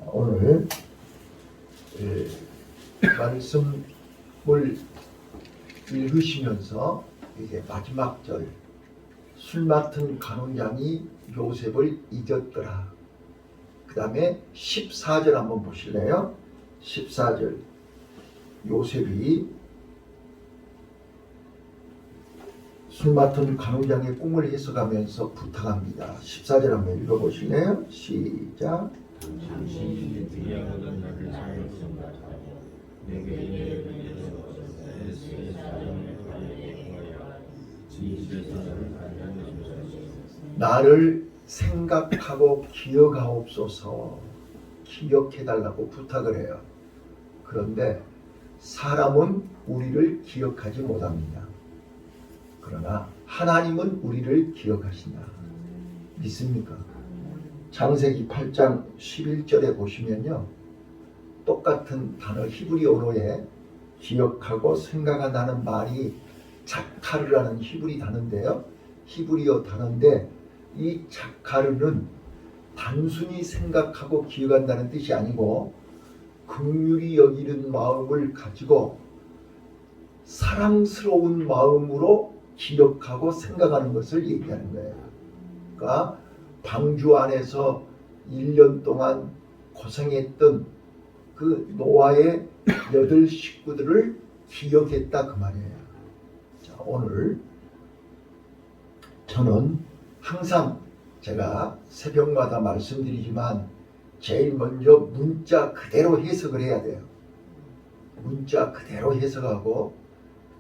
오늘 말씀을 읽으시면서 이제 마지막 절, 술 맡은 간원장이 요셉을 잊었더라. 그 다음에 14절 한번 보실래요? 14절, 요셉이 술 맡은 간원장의 꿈을 해석하면서 부탁합니다. 14절 한번 읽어보실래요? 시작. 당신이 비하하던 나를 사랑했습니다. 내게 이르면서 에스의 사정에 관하여 진실의 사정을 관하여 나를 생각하고 기억하옵소서. 기억해달라고 부탁을 해요. 그런데 사람은 우리를 기억하지 못합니다. 그러나 하나님은 우리를 기억하신다. 믿습니까? 창세기 8장 11절에 보시면요, 똑같은 단어 히브리어로에 기억하고 생각한다는 말이 자카르라는 히브리 단어인데요, 히브리어 단어인데 이 자카르는 단순히 생각하고 기억한다는 뜻이 아니고 긍휼히 여기는 마음을 가지고 사랑스러운 마음으로 기억하고 생각하는 것을 얘기하는 거예요. 그러니까 방주 안에서 1년 동안 고생했던 그 노아의 8 식구들을 기억했다 그 말이에요. 자, 오늘 저는 항상 제가 새벽마다 말씀드리지만 제일 먼저 문자 그대로 해석을 해야 돼요. 문자 그대로 해석하고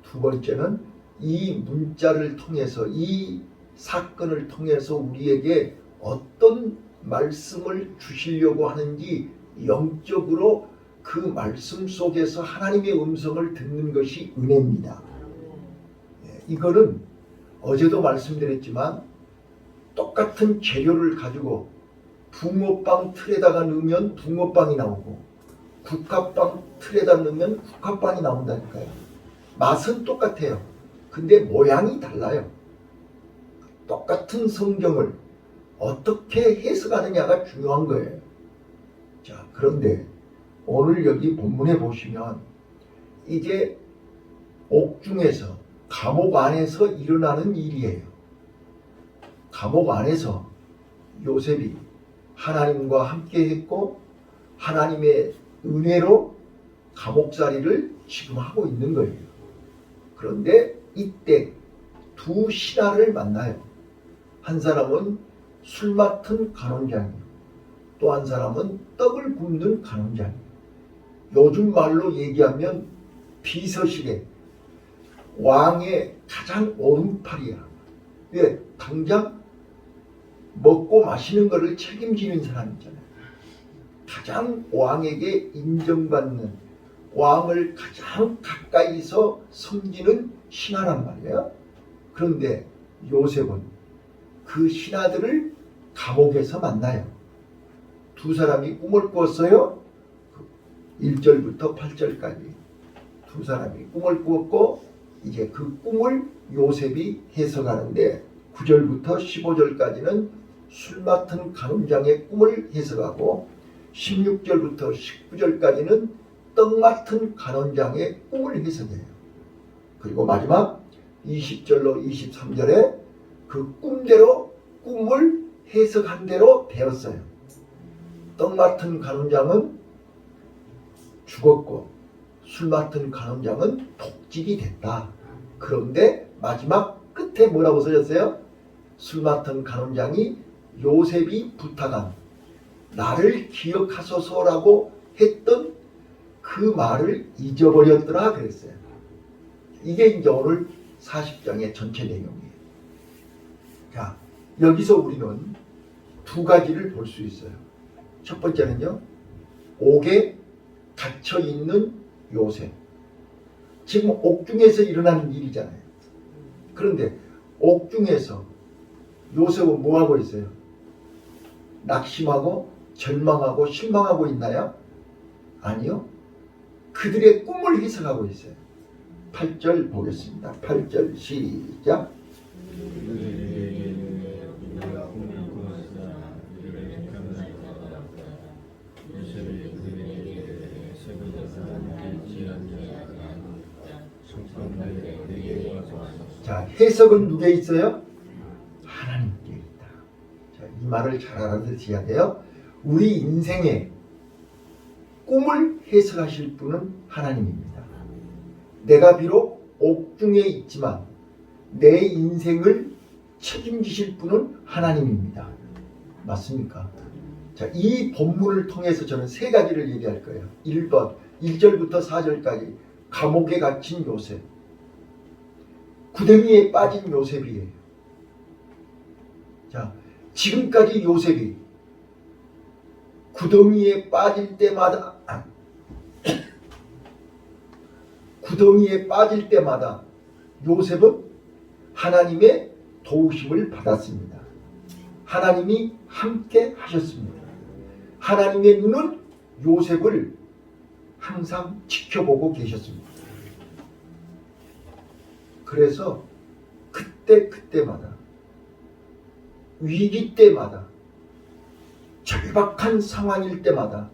두 번째는 이 문자를 통해서, 이 사건을 통해서 우리에게 어떤 말씀을 주시려고 하는지 영적으로 그 말씀 속에서 하나님의 음성을 듣는 것이 은혜입니다. 이거는 어제도 말씀드렸지만 똑같은 재료를 가지고 붕어빵 틀에다가 넣으면 붕어빵이 나오고 국화빵 틀에다 넣으면 국화빵이 나온다니까요. 맛은 똑같아요. 근데 모양이 달라요. 똑같은 성경을 어떻게 해석하느냐가 중요한 거예요. 자, 그런데 오늘 여기 본문에 보시면 이제 옥중에서, 감옥 안에서 일어나는 일이에요. 감옥 안에서 요셉이 하나님과 함께 했고 하나님의 은혜로 감옥살이를 지금 하고 있는 거예요. 그런데 이때 두 신하를 만나요. 한 사람은 술 맡은 간원장이요, 또 한 사람은 떡을 굽는 간원장이요. 요즘 말로 얘기하면 비서실에 왕의 가장 오른팔이야. 왜? 당장 먹고 마시는 것을 책임지는 사람이잖아요. 가장 왕에게 인정받는, 왕을 가장 가까이서 섬기는 신하란 말이에요. 그런데 요셉은 그 신하들을 감옥에서 만나요. 두 사람이 꿈을 꾸었어요. 1절부터 8절까지 두 사람이 꿈을 꾸었고 이제 그 꿈을 요셉이 해석하는데 9절부터 15절까지는 술 맡은 간원장의 꿈을 해석하고 16절부터 19절까지는 떡 맡은 간원장의 꿈을 해석해요. 그리고 마지막 20절로 23절에 그 꿈대로, 꿈을 해석한 대로 되었어요. 떡 맡은 간원장은 죽었고 술 맡은 간원장은 복직이 됐다. 그런데 마지막 끝에 뭐라고 써졌어요? 술 맡은 간원장이 요셉이 부탁한 나를 기억하소서라고 했던 그 말을 잊어버렸더라 그랬어요. 이게 이제 오늘 40장의 전체 내용이에요. 자, 여기서 우리는 두 가지를 볼 수 있어요. 첫 번째는요, 옥에 갇혀있는 요셉. 지금 옥중에서 일어나는 일이잖아요. 그런데 옥중에서 요셉은 뭐하고 있어요? 낙심하고 절망하고 실망하고 있나요? 아니요. 그들의 꿈을 해석하고 있어요. 8절 보겠습니다. 8절 시작. 해석은 누구에 있어요? 하나님께 있다. 자, 이 말을 잘 알아두셔야 돼요. 우리 인생에 꿈을 해석하실 분은 하나님입니다. 내가 비록 옥중에 있지만 내 인생을 책임지실 분은 하나님입니다. 맞습니까? 자, 이 본문을 통해서 저는 세 가지를 얘기할 거예요. 1번, 1절부터 4절까지 감옥에 갇힌 요셉, 구덩이에 빠진 요셉이에요. 자, 지금까지 요셉이 구덩이에 빠질 때마다 요셉은 하나님의 도우심을 받았습니다. 하나님이 함께 하셨습니다. 하나님의 눈은 요셉을 항상 지켜보고 계셨습니다. 그래서 그때마다 위기 때마다 절박한 상황일 때마다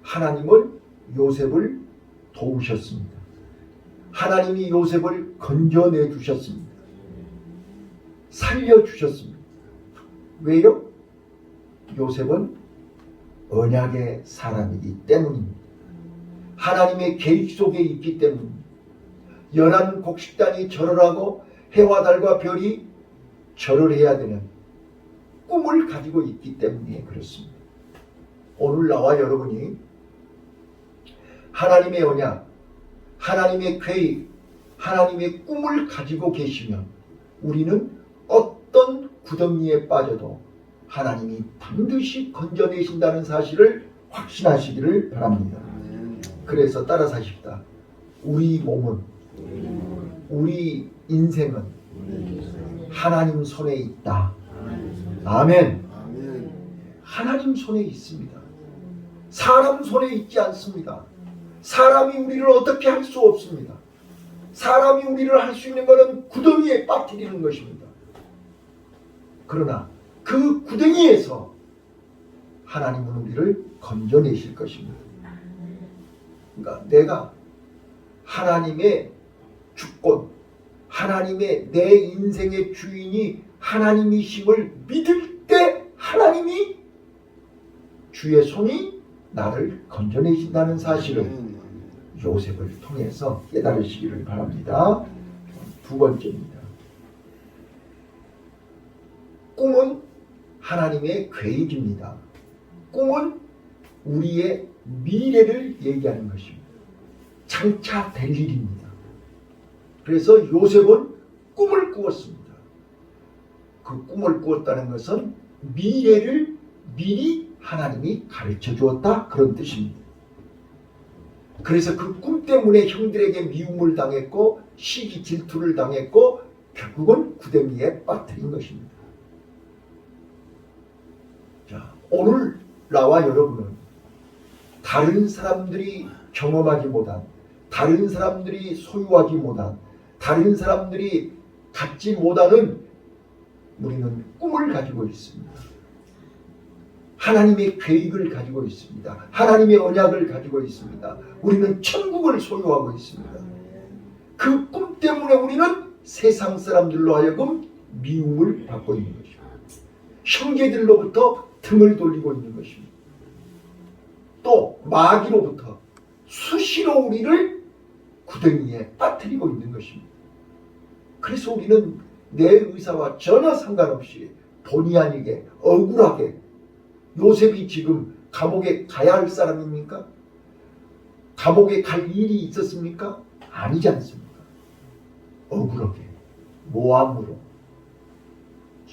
하나님은 요셉을 도우셨습니다. 하나님이 요셉을 건져내 주셨습니다. 살려주셨습니다. 왜요? 요셉은 언약의 사람이기 때문입니다. 하나님의 계획 속에 있기 때문입니다. 연한 곡식단이 절을 하고 해와 달과 별이 절을 해야 되는 꿈을 가지고 있기 때문에 그렇습니다. 오늘 나와 여러분이 하나님의 언약, 하나님의 계획, 하나님의 꿈을 가지고 계시면 우리는 어떤 구덩이에 빠져도 하나님이 반드시 건져내신다는 사실을 확신하시기를 바랍니다. 그래서 따라서 하십시다. 우리 몸은, 우리 인생은 하나님 손에 있다. 아멘. 하나님 손에 있습니다. 사람 손에 있지 않습니다. 사람이 우리를 어떻게 할 수 없습니다. 사람이 우리를 할 수 있는 것은 구덩이에 빠뜨리는 것입니다. 그러나 그 구덩이에서 하나님은 우리를 건져내실 것입니다. 그러니까 내가 하나님의 주권, 하나님의 내 인생의 주인이 하나님이심을 믿을 때 하나님이 주의 손이 나를 건져내신다는 사실을 요셉을 통해서 깨달으시기를 바랍니다. 두 번째입니다. 꿈은 하나님의 계획입니다. 꿈은 우리의 미래를 얘기하는 것입니다. 장차 될 일입니다. 그래서 요셉은 꿈을 꾸었습니다. 그 꿈을 꾸었다는 것은 미래를 미리 하나님이 가르쳐 주었다, 그런 뜻입니다. 그래서 그 꿈 때문에 형들에게 미움을 당했고 시기 질투를 당했고 결국은 구덩이에 빠뜨린 것입니다. 자, 오늘 나와 여러분은 다른 사람들이 경험하지 못한, 다른 사람들이 소유하지 못한, 다른 사람들이 갖지 못하는 우리는 꿈을 가지고 있습니다. 하나님의 계획을 가지고 있습니다. 하나님의 언약을 가지고 있습니다. 우리는 천국을 소유하고 있습니다. 그 꿈 때문에 우리는 세상 사람들로 하여금 미움을 받고 있는 것입니다. 형제들로부터 등을 돌리고 있는 것입니다. 또 마귀로부터 수시로 우리를 구덩이에 빠뜨리고 있는 것입니다. 그래서 우리는 내 의사와 전혀 상관없이 본의 아니게 억울하게, 요셉이 지금 감옥에 가야 할 사람입니까? 감옥에 갈 일이 있었습니까? 아니지 않습니까? 억울하게 모함으로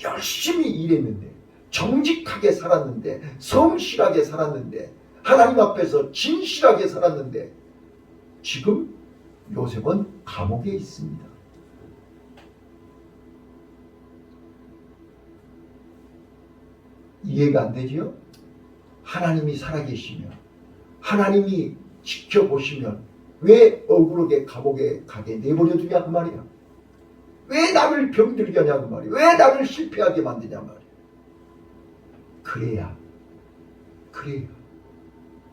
열심히 일했는데, 정직하게 살았는데, 성실하게 살았는데, 하나님 앞에서 진실하게 살았는데 지금 요셉은 감옥에 있습니다. 이해가 안 되지요? 하나님이 살아계시면, 하나님이 지켜보시면 왜 억울하게 감옥에 가게 내버려두냐 그 말이야. 왜 나를 병들게 하냐 그 말이야. 왜 나를 실패하게 만드냐 말이야. 그래야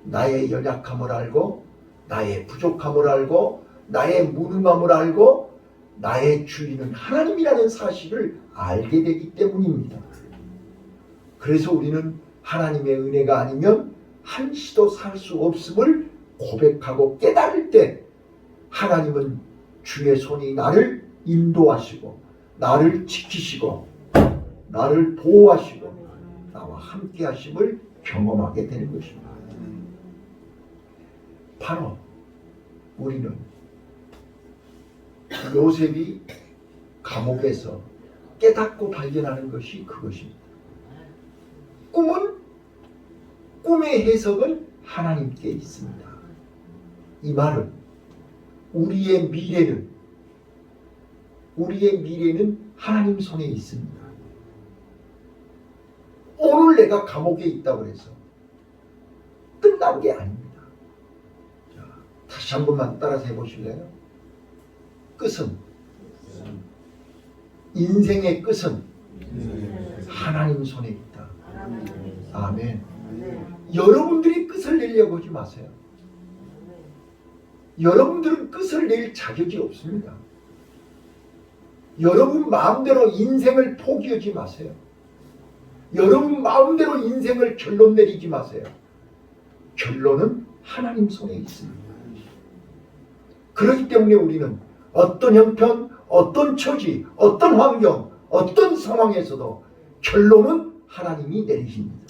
나의 연약함을 알고, 나의 부족함을 알고, 나의 무능함을 알고, 나의 주인은 하나님이라는 사실을 알게 되기 때문입니다. 그래서 우리는 하나님의 은혜가 아니면 한시도 살 수 없음을 고백하고 깨달을 때 하나님은 주의 손이 나를 인도하시고 나를 지키시고 나를 보호하시고 나와 함께 하심을 경험하게 되는 것입니다. 바로 우리는 요셉이 감옥에서 깨닫고 발견하는 것이 그것입니다. 꿈의 해석은 하나님께 있습니다. 이 말은 우리의 미래는 하나님 손에 있습니다. 오늘 내가 감옥에 있다고 해서 끝난 게 아닙니다. 자, 다시 한 번만 따라서 해보실래요? 인생의 끝은 하나님 손에 있다. 아멘. 여러분들이 끝을 내려고 하지 마세요. 여러분들은 끝을 낼 자격이 없습니다. 여러분 마음대로 인생을 포기하지 마세요. 여러분 마음대로 인생을 결론 내리지 마세요. 결론은 하나님 손에 있습니다. 그렇기 때문에 우리는 어떤 형편, 어떤 처지, 어떤 환경, 어떤 상황에서도 결론은 하나님이 내리십니다.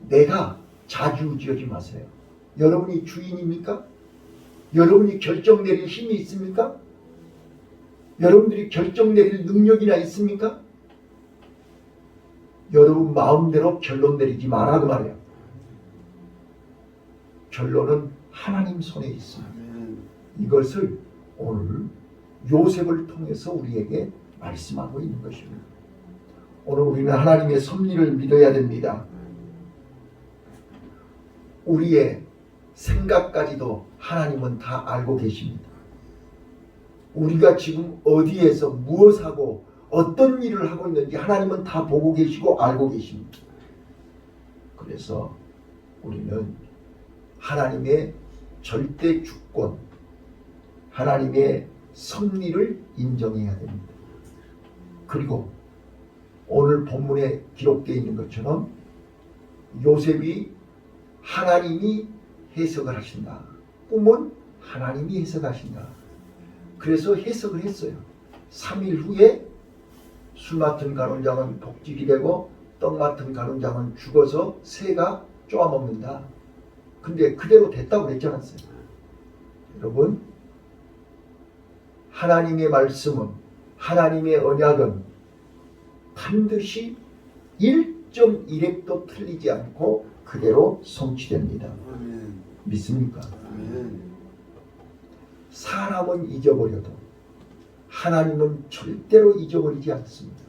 내가 좌지우지하지 마세요. 여러분이 주인입니까? 여러분이 결정 내릴 힘이 있습니까? 여러분들이 결정 내릴 능력이나 있습니까? 여러분 마음대로 결론 내리지 마라 그 말이에요. 결론은 하나님 손에 있습니다. 이것을 오늘 요셉을 통해서 우리에게 말씀하고 있는 것입니다. 오늘 우리는 하나님의 섭리를 믿어야 됩니다. 우리의 생각까지도 하나님은 다 알고 계십니다. 우리가 지금 어디에서 무엇하고 어떤 일을 하고 있는지 하나님은 다 보고 계시고 알고 계십니다. 그래서 우리는 하나님의 절대 주권, 하나님의 섭리를 인정해야 됩니다. 그리고 오늘 본문에 기록되어 있는 것처럼 요셉이 하나님이 해석을 하신다. 꿈은 하나님이 해석하신다. 그래서 해석을 했어요. 3일 후에 술 맡은 가론장은 복직이 되고 떡 맡은 가론장은 죽어서 새가 쪼아먹는다. 근데 그대로 됐다고 그랬지 않았어요? 여러분, 하나님의 말씀은, 하나님의 언약은 반드시 1.1획도 틀리지 않고 그대로 성취됩니다. 믿습니까? 사람은 잊어버려도 하나님은 절대로 잊어버리지 않습니다.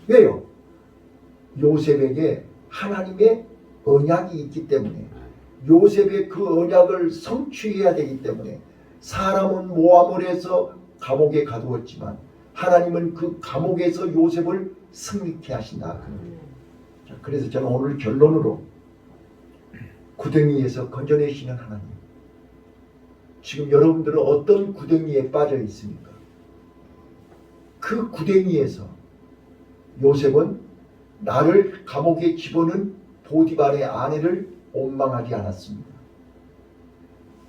왜요? 요셉에게 하나님의 언약이 있기 때문에, 요셉의 그 언약을 성취해야 되기 때문에 사람은 모함을 해서 감옥에 가두었지만 하나님은 그 감옥에서 요셉을 승리케 하신다. 자, 그래서 저는 오늘 결론으로 구덩이에서 건져내시는 하나님, 지금 여러분들은 어떤 구덩이에 빠져 있습니까? 그 구덩이에서 요셉은 나를 감옥에 집어넣은 보디발의 아내를 원망하지 않았습니다.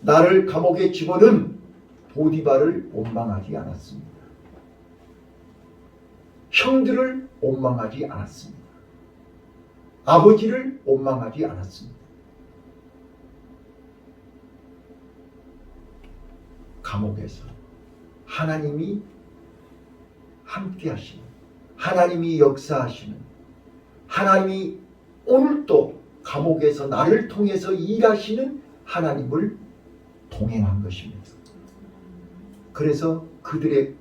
나를 감옥에 집어넣은 보디발을 원망하지 않았습니다. 형들을 원망하지 않았습니다. 아버지를 원망하지 않았습니다. 감옥에서 하나님이 함께 하시는, 하나님이 역사하시는, 하나님이 오늘도 감옥에서 나를 통해서 일하시는 하나님을 동행한 것입니다. 그래서 그들의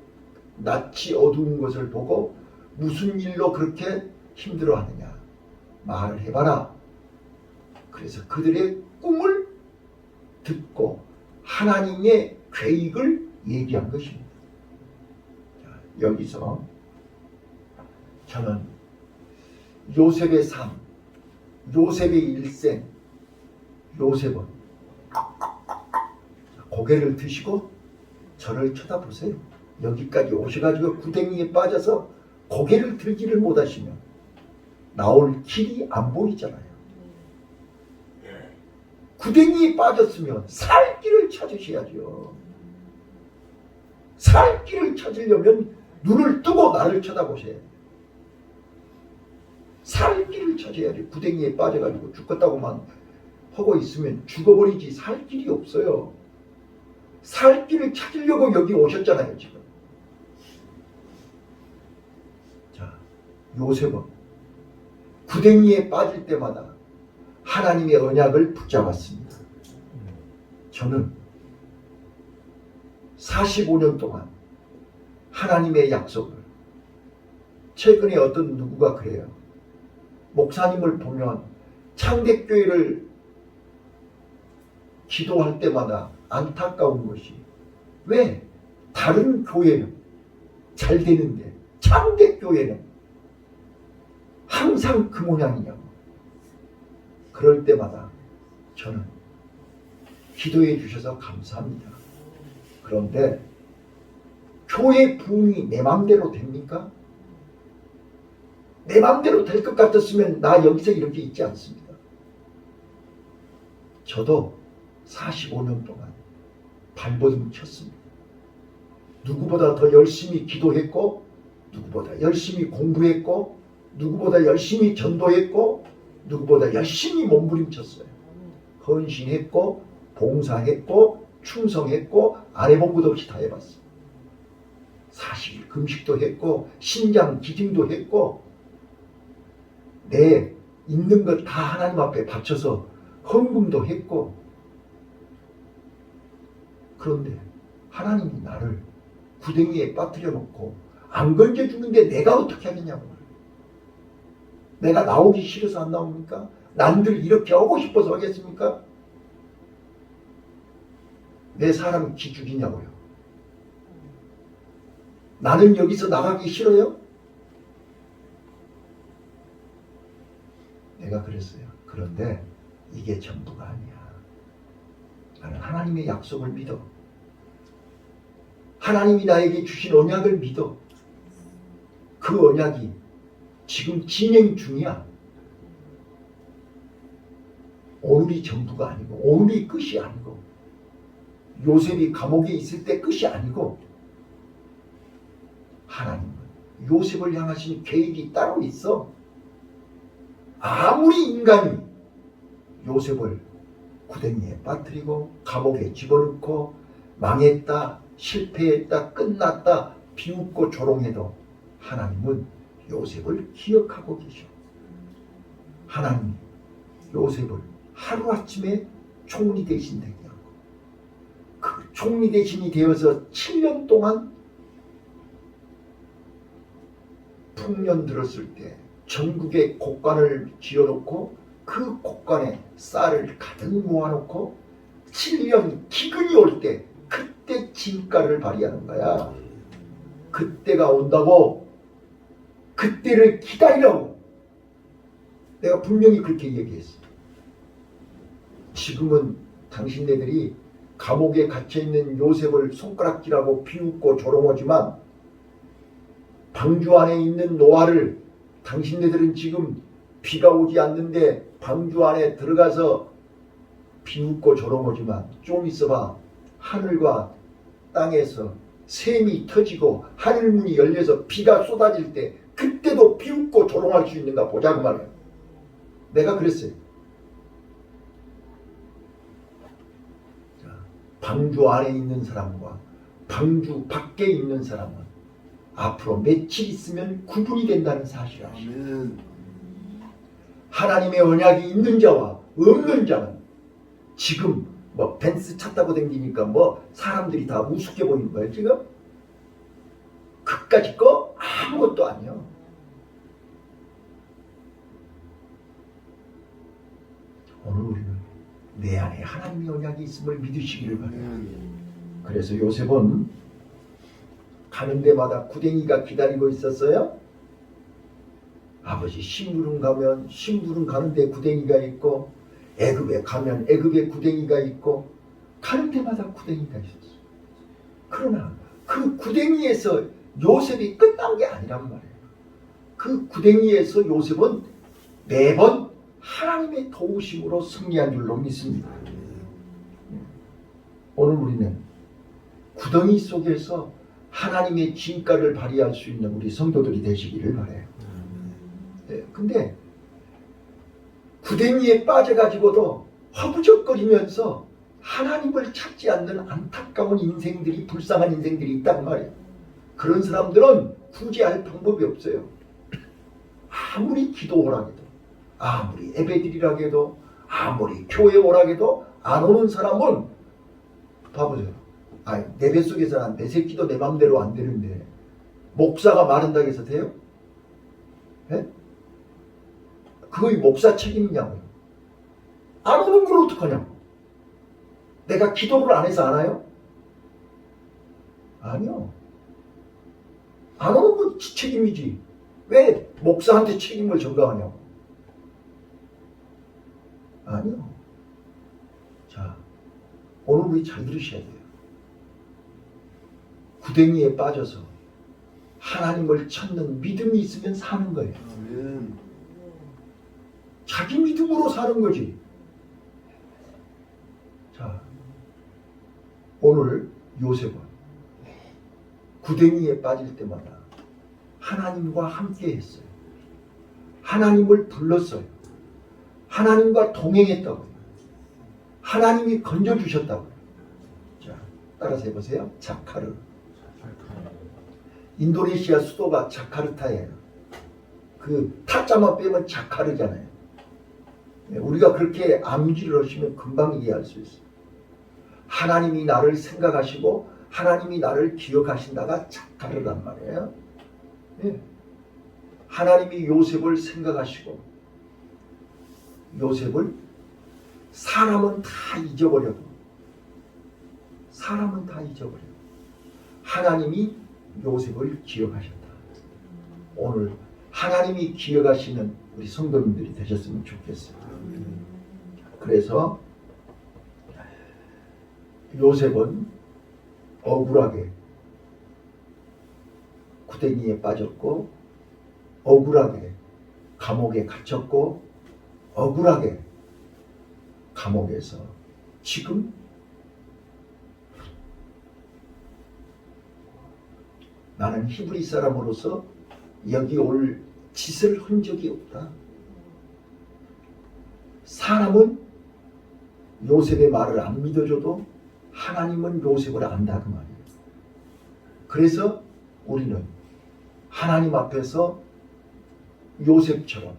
낯이 어두운 것을 보고 무슨 일로 그렇게 힘들어하느냐 말을 해봐라. 그래서 그들의 꿈을 듣고 하나님의 계획을 얘기한 것입니다. 자, 여기서 저는 요셉의 삶, 요셉의 일생, 요셉은 고개를 드시고 저를 쳐다보세요. 여기까지 오셔가지고 구덩이에 빠져서 고개를 들지를 못하시면 나올 길이 안 보이잖아요. 구덩이에 빠졌으면 살 길을 찾으셔야죠. 살 길을 찾으려면 눈을 뜨고 나를 쳐다보셔야 돼요. 살 길을 찾아야지. 구덩이에 빠져가지고 죽겠다고만 하고 있으면 죽어버리지 살 길이 없어요. 살 길을 찾으려고 여기 오셨잖아요, 지금. 자, 요셉은 구덩이에 빠질 때마다 하나님의 언약을 붙잡았습니다. 저는 45년 동안 하나님의 약속을, 최근에 어떤 누구가 그래요. 목사님을 보면 창대교회를 기도할 때마다 안타까운 것이, 왜 다른 교회는 잘 되는데 창대교회는 항상 그 모양이냐고. 그럴 때마다 저는 기도해 주셔서 감사합니다. 그런데 교회 부흥이 내 맘대로 됩니까? 내 맘대로 될 것 같았으면 나 여기서 이렇게 있지 않습니다. 저도 45년 동안 발버둥 쳤습니다. 누구보다 더 열심히 기도했고, 누구보다 열심히 공부했고, 누구보다 열심히 전도했고, 누구보다 열심히 몸부림쳤어요. 헌신했고, 봉사했고, 충성했고, 안 해본 것 없이 다 해봤어요. 40일 금식도 했고, 신장 기증도 했고, 내 있는 것 다 하나님 앞에 바쳐서 헌금도 했고. 그런데 하나님이 나를 구덩이에 빠뜨려 놓고 안 건져주는데 내가 어떻게 하겠냐고. 내가 나오기 싫어서 안 나옵니까? 남들 이렇게 하고 싶어서 하겠습니까? 내 사람 기죽이냐고요. 나는 여기서 나가기 싫어요? 내가 그랬어요. 그런데 이게 전부가 아니야. 나는 하나님의 약속을 믿어. 하나님이 나에게 주신 언약을 믿어. 그 언약이 지금 진행 중이야. 오늘이 전부가 아니고, 오늘이 끝이 아니고, 요셉이 감옥에 있을 때 끝이 아니고, 하나님은 요셉을 향하신 계획이 따로 있어. 아무리 인간이 요셉을 구덩이에 빠뜨리고 감옥에 집어넣고 망했다, 실패했다, 끝났다, 비웃고 조롱해도 하나님은 요셉을 기억하고 계셔. 하나님이 요셉을 하루아침에 총리 대신 되게 하고, 그 총리 대신이 되어서 7년 동안 풍년 들었을 때 전국에 곡간을 지어놓고 그 곡간에 쌀을 가득 모아놓고 7년 기근이 올 때 그때 진가를 발휘하는 거야. 그때가 온다고, 그때를 기다리라고 내가 분명히 그렇게 얘기했어. 지금은 당신네들이 감옥에 갇혀있는 요셉을 손가락질하고 비웃고 조롱하지만 방주 안에 있는 노아를 당신네들은 지금 비가 오지 않는데 방주 안에 들어가서 비웃고 조롱하지만 좀 있어봐. 하늘과 땅에서 샘이 터지고 하늘문이 열려서 비가 쏟아질 때 그때도 비웃고 조롱할 수 있는가 보자고 말이야. 내가 그랬어요. 자, 방주 안에 있는 사람과 방주 밖에 있는 사람은 앞으로 며칠 있으면 구분이 된다는 사실을 아시오. 하나님의 언약이 있는 자와 없는 자는 지금 뭐 벤츠 차 타고 다니니까 뭐 사람들이 다 우습게 보이는 거예요 지금? 그까짓 거 아무것도 아니야. 오늘 우리는 내 안에 하나님의 언약이 있음을 믿으시기를 바랍니다. 그래서 요셉은 가는 데마다 구덩이가 기다리고 있었어요. 아버지 심부름 가면 심부름 가는데 구덩이가 있고, 애굽에 가면 애굽에 구덩이가 있고, 가는 데마다 구덩이가 있었어요. 그러나 그 그 구덩이에서 요셉이 끝난 게 아니란 말이에요. 그 구덩이에서 요셉은 매번 하나님의 도우심으로 승리한 줄로 믿습니다. 오늘 우리는 구덩이 속에서 하나님의 진가를 발휘할 수 있는 우리 성도들이 되시기를 바라요. 근데 구덩이에 빠져가지고도 허부적거리면서 하나님을 찾지 않는 안타까운 인생들이, 불쌍한 인생들이 있단 말이에요. 그런 사람들은 구제할 방법이 없어요. 아무리 기도하라 해도, 아무리 예배드리라 해도, 아무리 교회 오라 해도 안 오는 사람은 봐보세요. 내 뱃속에서는 내 새끼도 내 맘대로 안 되는데 목사가 말한다고 해서 돼요? 네? 그거이 목사 책임이냐고요. 안 오는 걸 어떡하냐고. 내가 기도를 안 해서 안 와요? 아니요. 안 오는 건 지 책임이지. 왜 목사한테 책임을 전가하냐고. 아니요. 자, 오늘 우리 잘 들으셔야 돼요. 구덩이에 빠져서 하나님을 찾는 믿음이 있으면 사는 거예요. 아멘. 자기 믿음으로 사는 거지. 자, 오늘 요셉은 구덩이에 빠질 때마다 하나님과 함께 했어요. 하나님을 불렀어요. 하나님과 동행했다고요. 하나님이 건져주셨다고요. 자, 따라서 해보세요. 자카르. 인도네시아 수도가 자카르타예요. 그 타자만 빼면 자카르잖아요. 우리가 그렇게 암기를 하시면 금방 이해할 수 있어요. 하나님이 나를 생각하시고 하나님이 나를 기억하신다가 자카르란 말이에요. 하나님이 요셉을 생각하시고 요셉을 사람은 다 잊어버려도 하나님이 요셉을 기억하셨다. 오늘 하나님이 기억하시는 우리 성도님들이 되셨으면 좋겠어요. 그래서 요셉은 억울하게 구덩이에 빠졌고 억울하게 감옥에 갇혔고 억울하게 감옥에서 지금 나는 히브리 사람으로서 여기 올 짓을 한 적이 없다. 사람은 요셉의 말을 안 믿어줘도 하나님은 요셉을 안다 그 말이에요. 그래서 우리는 하나님 앞에서 요셉처럼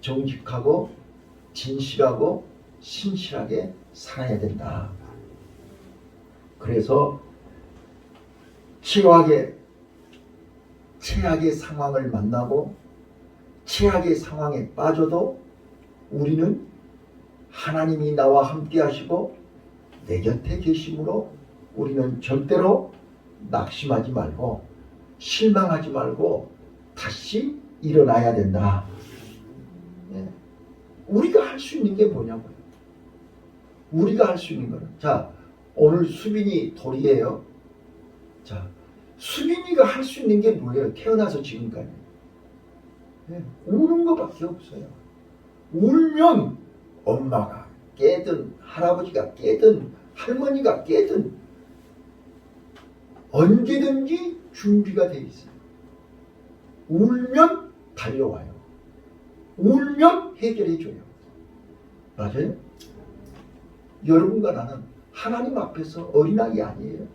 정직하고 진실하고 신실하게 살아야 된다. 그래서 최악의 상황을 만나고 최악의 상황에 빠져도 우리는 하나님이 나와 함께 하시고 내 곁에 계심으로 우리는 절대로 낙심하지 말고 실망하지 말고 다시 일어나야 된다. 우리가 할 수 있는 게 뭐냐고요. 우리가 할 수 있는 거는, 자, 오늘 수빈이 돌이에요. 자, 수빈이가 할 수 있는 게 뭐예요? 태어나서 지금까지 우는 것밖에 없어요. 울면 엄마가 깨든 할아버지가 깨든 할머니가 깨든 언제든지 준비가 돼 있어요. 울면 달려와요. 울면 해결해줘요. 맞아요? 여러분과 나는 하나님 앞에서 어린아이 아니에요.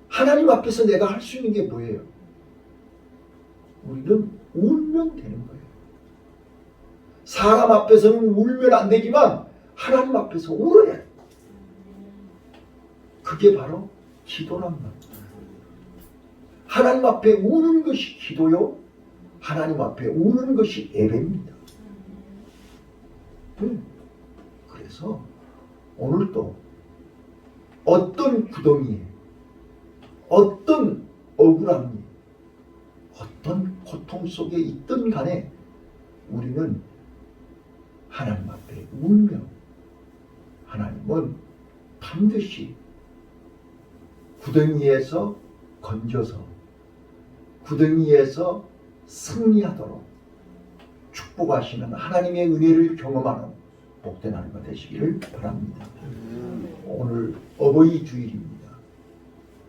하나님 앞에서 내가 할 수 있는 게 뭐예요? 우리는 울면 되는 거예요. 사람 앞에서는 울면 안 되지만 하나님 앞에서 울어야 돼요. 그게 바로 기도란 말이에요. 하나님 앞에 우는 것이 기도요. 하나님 앞에 우는 것이 예배입니다. 그래서 오늘도 어떤 구덩이에 어떤 억울함이 어떤 고통 속에 있든 간에 우리는 하나님 앞에 울며 하나님은 반드시 구덩이에서 건져서 구덩이에서 승리하도록 축복하시는 하나님의 은혜를 경험하는 복된 하루가 되시기를 바랍니다. 오늘 어버이 주일입니다.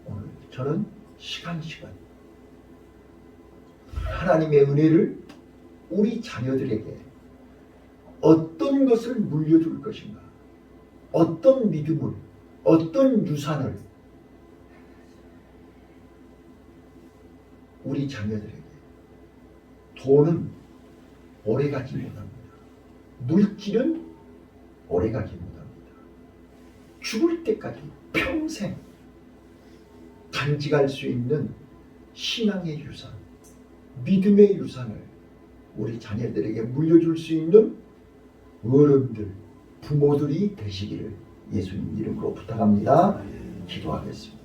오늘 저는 시간 하나님의 은혜를 우리 자녀들에게 어떤 것을 물려줄 것인가, 어떤 믿음을, 어떤 유산을 우리 자녀들에게. 돈은 오래가지 못합니다. 물질은 오래가지 못합니다. 죽을 때까지 평생 간직할 수 있는 신앙의 유산, 믿음의 유산을 우리 자녀들에게 물려줄 수 있는 어른들, 부모들이 되시기를 예수님 이름으로 부탁합니다. 기도하겠습니다.